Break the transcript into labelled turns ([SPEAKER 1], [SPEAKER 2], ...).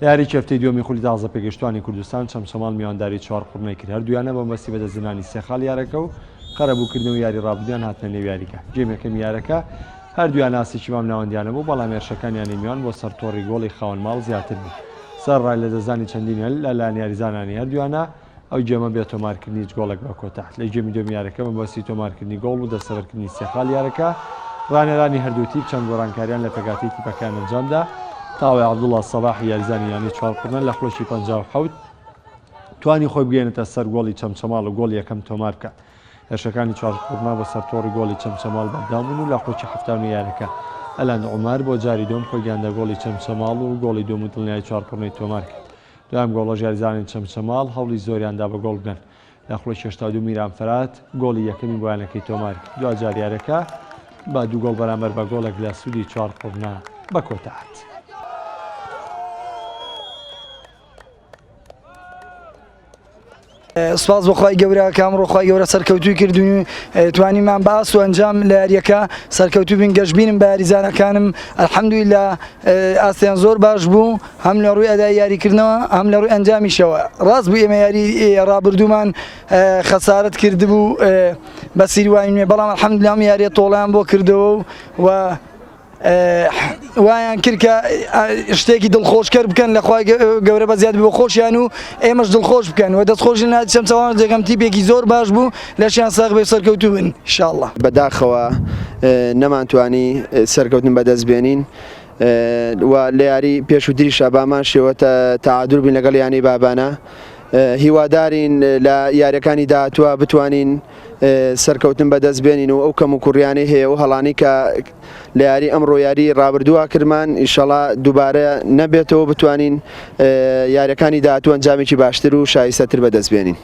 [SPEAKER 1] یاری کەفتەی دووەمی خولی تازە پێگەشتوانی کوردستان چەمچەماڵ میوانداری چوار قوڕنەی کرد هەردوویانە بەمبەستی بەدە زنانی سێخاڵ یارەکە و قەرەبووکردنەوە یاری ڕابردویان هاتنە نێو یاریکە گێمەکەم یارەکە هەردوویان ئاسێکی مام ناوەندیانە بوو بەڵام هێرشەکانیانی میوان بۆ سەر تۆڕی گۆڵی خاوەن ماڵ زیاتر بوو سەر ڕای لە دەزانی چەندین لەلایەن یاریزانانی هەردوویانە ئەو جێمە بێت تۆمارکردنی هیچ گۆڵێک بە کۆتا لە جێمی دووەمی یارەکە بەمبەستی تۆمارکردنی گۆڵ و دەسەبەرکردنی سێخاڵ یارەکە ڕانێرانی هەردوو تیپ چەند گۆڕانکاریان لە پێگاتی تیپەکان ئەنجامدا تاوای عەبدوڵڵا سەباحی یاریزانی یانی چوار قوڕنە لە خۆشی 57 توانی خۆی بگەێنێتە سەر گۆڵی چەمچەماڵ و گۆڵ یەکەم تۆمار بکات هێرشەکانی چوار قوڕنا بە سەر تۆڕی گۆڵی چەمچەماڵ بەردام بوون و لە خۆشی 70 یارەکە ئەلان عومار بۆ جاری دوم خۆی گەیاندە گۆڵی چەمچەماڵ و گۆڵی دوم و دڵنیای چوار قوڕنەی تۆمار کرد دوام گۆڵەژ یاریزانی چەمچەماڵ هەوڵی زۆریاندا بە گۆڵ بگەن لە خۆشی 82 میران فەرات گۆڵی یەکەمی بۆیانەکەی تۆمار کرد دو جاریارەکە با دوو گۆڵ بەرامبەر بە گۆڵێک لە سوودی چوار قوڕنا بە کۆتا هات.
[SPEAKER 2] سپاس بۆخوای گەورە کامڕۆخوای گەورە سەرکەوتوی کردوین توانیمان باس و ئەنجام لە یاریەکە سەرکەوتوو بین گەشتبینم بە یاریزانەکانم ئەلحەمدولیلا ئاستیان زۆر باش بوو هەم لە ڕووی ئەدای یاریکردنەوە هەم لە ڕووی ئەنجامیشەوە ڕاست بوو ئێمە یاری ڕابردوومان خەسارەت کردبوو بە سیروانی بەڵام ئەلحەمدولیلا ئەم یاریە تۆڵیان بۆ کردەوە و وایان کرد کە شتێکی دڵخۆشکەر بکەن لەخوای گەورە بە زیاد بۆ خۆشیان و ئێمەش دڵخۆش بکەن و دەستخۆشی ناتی چەمچەماڵ جێگەم تیپێکی زۆر باش بوو لەشیان ساغ بێ سەرکەوتوو بن ئینشاءڵڵا
[SPEAKER 3] بەداخەوە نەمانتوانی سەرکەوتن بەدەست بێنین و لە یاری پێشووتریشە بامان شێوەتە تەعادول بین لەگەڵ یانەی بابانە هیوادارین لە یاریەکانی داهاتووە بتوانین سەرکەوتن بەدەست بێنین و ئەو کەم و کوڕیانەی هەیە و هەڵانی کە لە یاری ئەمڕۆ یاری ڕابردووە کردمان ئینشەڵا دووبارە نەبێتەوە بتوانین یاریەکانی داهاتوو ئەنجامێکی باشتر و شایستەتر بەدەست بێنین.